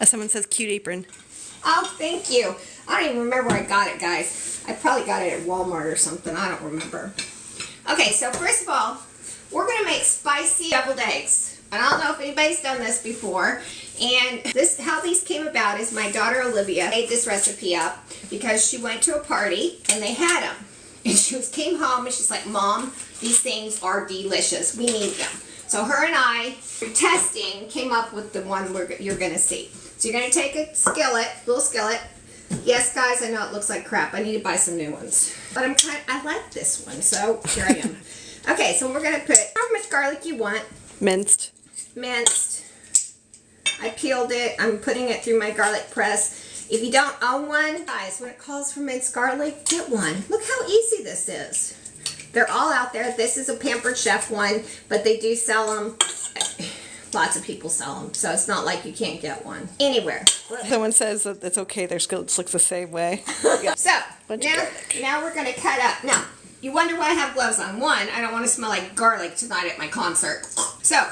Someone says cute apron. Oh, thank you. I don't even remember where I got it, guys. I probably got it at Walmart or something. I don't remember. Okay, so first of all, we're going to make spicy deviled eggs. And I don't know if anybody's done this before. And this, how these came about is my daughter Olivia made this recipe up because she went to a party and they had them. And she came home and she's like, Mom, these things are delicious. We need them. So her and I, through testing, came up with the one you're going to see. So you're going to take a skillet, little skillet. Yes, guys, I know it looks like crap. I need to buy some new ones. But I like this one, so here I am. Okay, so we're going to put how much garlic you want. Minced. Minced. I peeled it. I'm putting it through my garlic press. If you don't own one, guys, when it calls for minced garlic, get one. Look how easy this is. They're all out there. This is a Pampered Chef one, but they do sell them. Lots of people sell them, so it's not like you can't get one anywhere. Someone says that it's okay. Their skillets look the same way. Yeah. So now we're going to cut up. Now, you wonder why I have gloves on. One, I don't want to smell like garlic tonight at my concert. So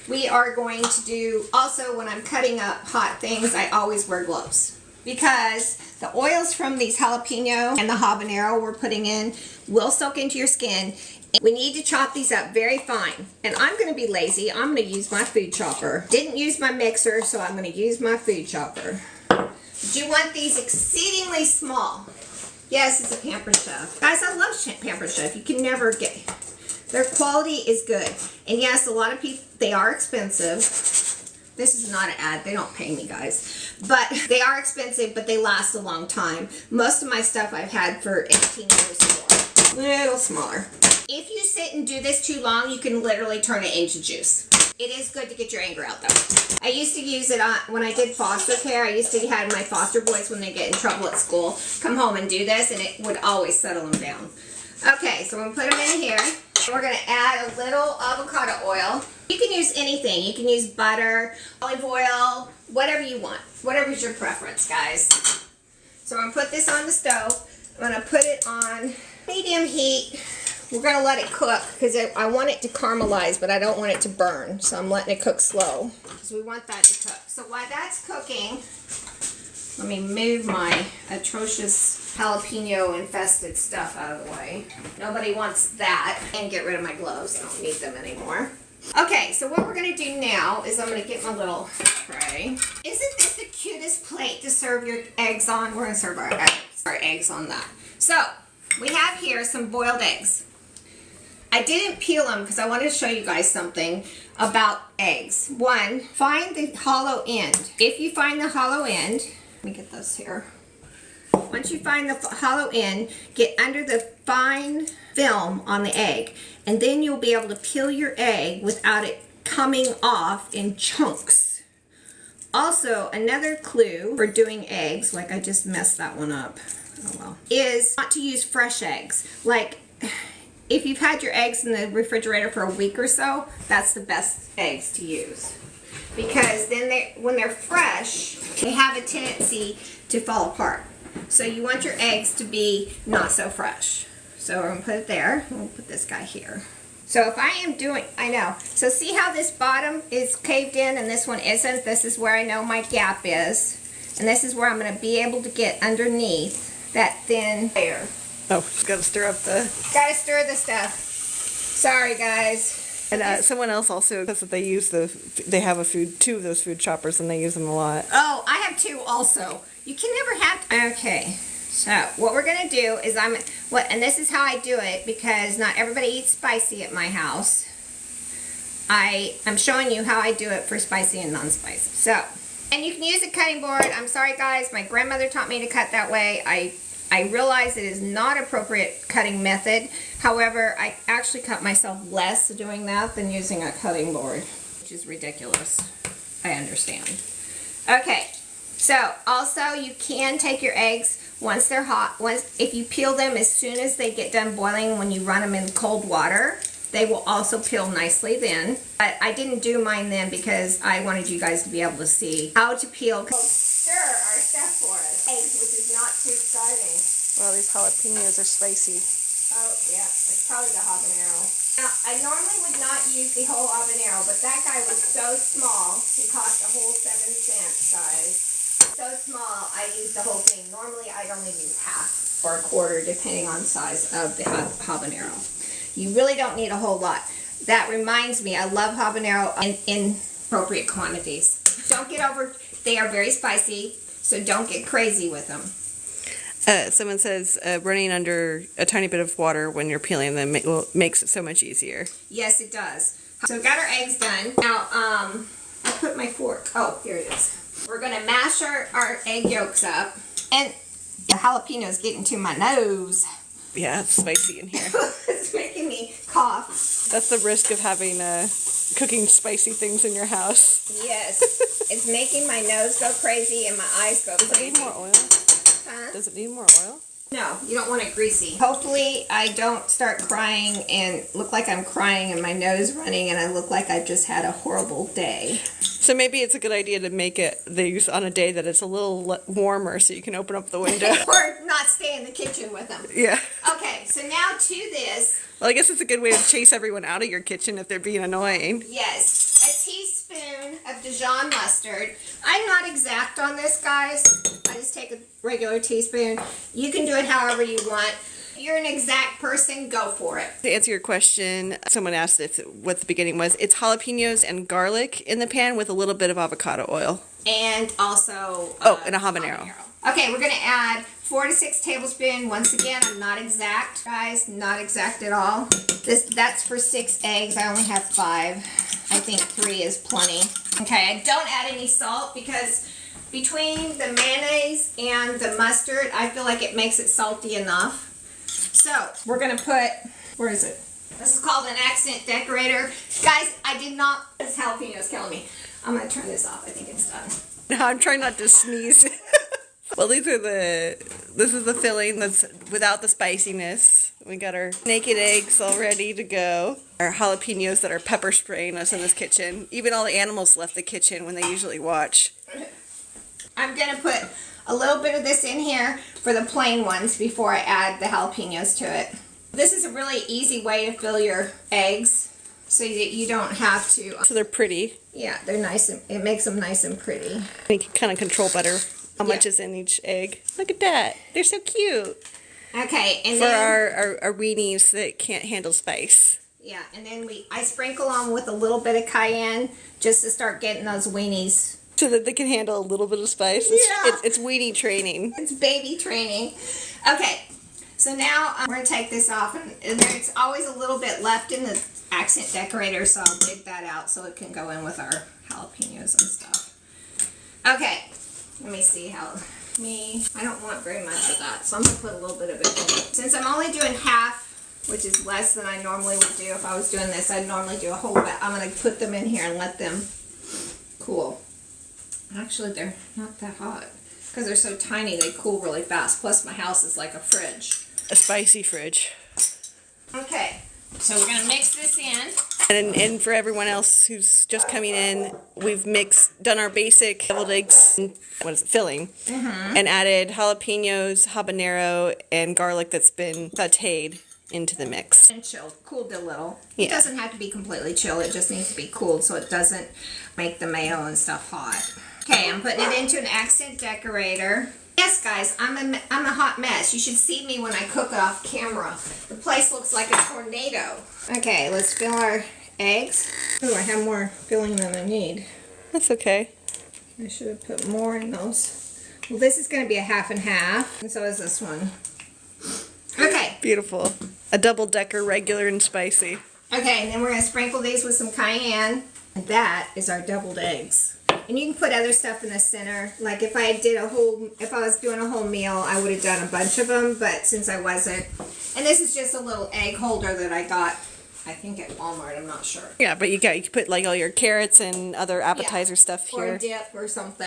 we are going to do, also when I'm cutting up hot things, I always wear gloves. Because the oils from these jalapeno and the habanero we're putting in will soak into your skin. We need to chop these up very fine. And I'm going to be lazy. I'm going to use my food chopper. Didn't use my mixer, so I'm going to use my food chopper. But you want these exceedingly small. Yes, it's a Pampered Chef. Guys, I love Pampered Chef. You can never get... Their quality is good. And yes, a lot of people, they are expensive. This is not an ad. They don't pay me, guys. But they are expensive, but they last a long time. Most of my stuff I've had for 18 years or more. Little smaller. If you sit and do this too long, you can literally turn it into juice. It is good to get your anger out, though. I used to use it when I did foster care. I used to have my foster boys, when they get in trouble at school, come home and do this, and it would always settle them down. Okay, so I'm going to put them in here. We're going to add a little avocado oil. You can use anything. You can use butter, olive oil, whatever you want. Whatever's your preference, guys. So I'm going to put this on the stove. I'm going to put it on medium heat. We're going to let it cook because I want it to caramelize, but I don't want it to burn. So I'm letting it cook slow because we want that to cook. So while that's cooking, let me move my atrocious jalapeno infested stuff out of the way. Nobody wants that. And get rid of my gloves. I don't need them anymore. Okay, so what we're going to do now is I'm going to get my little tray. Isn't this the cutest plate to serve your eggs on? We're going to serve our eggs on that. So we have here some boiled eggs. I didn't peel them because I wanted to show you guys something about eggs. One, find the hollow end. If you find the hollow end, let me get those here. Once you find the hollow end, get under the fine film on the egg, and then you'll be able to peel your egg without it coming off in chunks. Also, another clue for doing eggs, like I just messed that one up, oh well, is not to use fresh eggs. Like, if you've had your eggs in the refrigerator for a week or so, that's the best eggs to use. Because then when they're fresh, they have a tendency to fall apart. So you want your eggs to be not so fresh. So we're going to put it there. We'll put this guy here. So if I am doing, I know. So see how this bottom is caved in and this one isn't? This is where I know my gap is. And this is where I'm going to be able to get underneath that thin layer. Oh, gotta stir up the... Gotta stir the stuff. Sorry, guys. And someone else also says that they have two of those food choppers and they use them a lot. Oh, I have two also. You can never have... Okay. So, what we're going to do is and this is how I do it because not everybody eats spicy at my house. I'm showing you how I do it for spicy and non-spicy. So, and you can use a cutting board. I'm sorry, guys. My grandmother taught me to cut that way. I realize it is not appropriate cutting method. However, I actually cut myself less doing that than using a cutting board, which is ridiculous. I understand. Okay, so also you can take your eggs once they're hot. If you peel them as soon as they get done boiling, when you run them in cold water, they will also peel nicely then. But I didn't do mine then because I wanted you guys to be able to see how to peel. Stir our stuff for us, eggs, which is not too exciting. Well, these jalapenos are spicy. Oh, yeah, it's probably the habanero. Now, I normally would not use the whole habanero, but that guy was so small, he cost a whole 7 cents, guys. So small, I used the whole thing. Normally, I'd only use half or a quarter, depending on size of the habanero. You really don't need a whole lot. That reminds me, I love habanero in appropriate quantities. Don't get over, they are very spicy, so don't get crazy with them. Someone says running under a tiny bit of water when you're peeling them makes it so much easier. Yes, it does. So we've got our eggs done. Now, I put my fork. Oh, here it is. We're going to mash our egg yolks up. And the jalapeno's getting to my nose. Yeah, it's spicy in here. It's making me cough. That's the risk of having cooking spicy things in your house. Yes. It's making my nose go crazy and my eyes go Does it crazy. need more oil? Huh? Does it need more oil? No, you don't want it greasy. Hopefully I don't start crying and look like I'm crying and my nose running and I look like I've just had a horrible day. So maybe it's a good idea to make these on a day that it's a little warmer so you can open up the window. Or not stay in the kitchen with them. Yeah. Okay, so now to this. Well, I guess it's a good way to chase everyone out of your kitchen if they're being annoying. Yes, a teaspoon of Dijon mustard. I'm not exact on this, guys. I just take a regular teaspoon. You can do it however you want. If you're an exact person, go for it. To answer your question, someone asked what the beginning was. It's jalapenos and garlic in the pan with a little bit of avocado oil. And also... and a habanero. Okay, we're going to add 4 to 6 tablespoons. Once again, I'm not exact, guys. Not exact at all. That's for 6 eggs. I only have 5. I think 3 is plenty. Okay, I don't add any salt because between the mayonnaise and the mustard, I feel like it makes it salty enough. So, we're going to put... Where is it? This is called an accent decorator. Guys, I did not... This jalapeno's killing me. I'm going to turn this off. I think it's done. No, I'm trying not to sneeze. Well, this is the filling that's without the spiciness. We got our naked eggs all ready to go. Our jalapenos that are pepper spraying us in this kitchen. Even all the animals left the kitchen when they usually watch. I'm going to put a little bit of this in here for the plain ones before I add the jalapenos to it. This is a really easy way to fill your eggs so that you don't have to. So they're pretty. Yeah, they're nice. It makes them nice and pretty. And you can kind of control better how much is in each egg. Look at that. They're so cute. Okay, and For then our weenies that can't handle spice. yeah, and then I sprinkle them with a little bit of cayenne just to start getting those weenies. So that they can handle a little bit of spice. It's weenie training. It's baby training. Okay, so now we're going to take this off, and there's always a little bit left in the accent decorator, so I'll dig that out so it can go in with our jalapenos and stuff. Okay, let me see how... I don't want very much of that, so I'm going to put a little bit of it in. Since I'm only doing half, which is less than I normally would do if I was doing this, I'd normally do a whole bit. I'm going to put them in here and let them cool. Actually, they're not that hot. Because they're so tiny, they cool really fast. Plus, my house is like a fridge. A spicy fridge. Okay, so we're going to mix this in. And for everyone else who's just coming in, we've done our basic deviled eggs, filling, and added jalapenos, habanero, and garlic that's been sauteed into the mix. And chilled, cooled a little. Yeah. It doesn't have to be completely chilled, it just needs to be cooled so it doesn't make the mayo and stuff hot. Okay, I'm putting it into an accent decorator. Yes, guys, I'm a hot mess. You should see me when I cook off camera. The place looks like a tornado. Okay, let's fill our eggs. Oh, I have more filling than I need. That's okay. I should have put more in those. Well, this is going to be a half and half, and so is this one. Okay. Beautiful. A double-decker, regular and spicy. Okay, and then we're going to sprinkle these with some cayenne. And that is our deviled eggs. And you can put other stuff in the center. Like if I was doing a whole meal, I would have done a bunch of them, but since I wasn't. And this is just a little egg holder that I got, I think at Walmart, I'm not sure. Yeah, but you can put like all your carrots and other appetizer stuff here. Or a dip or something.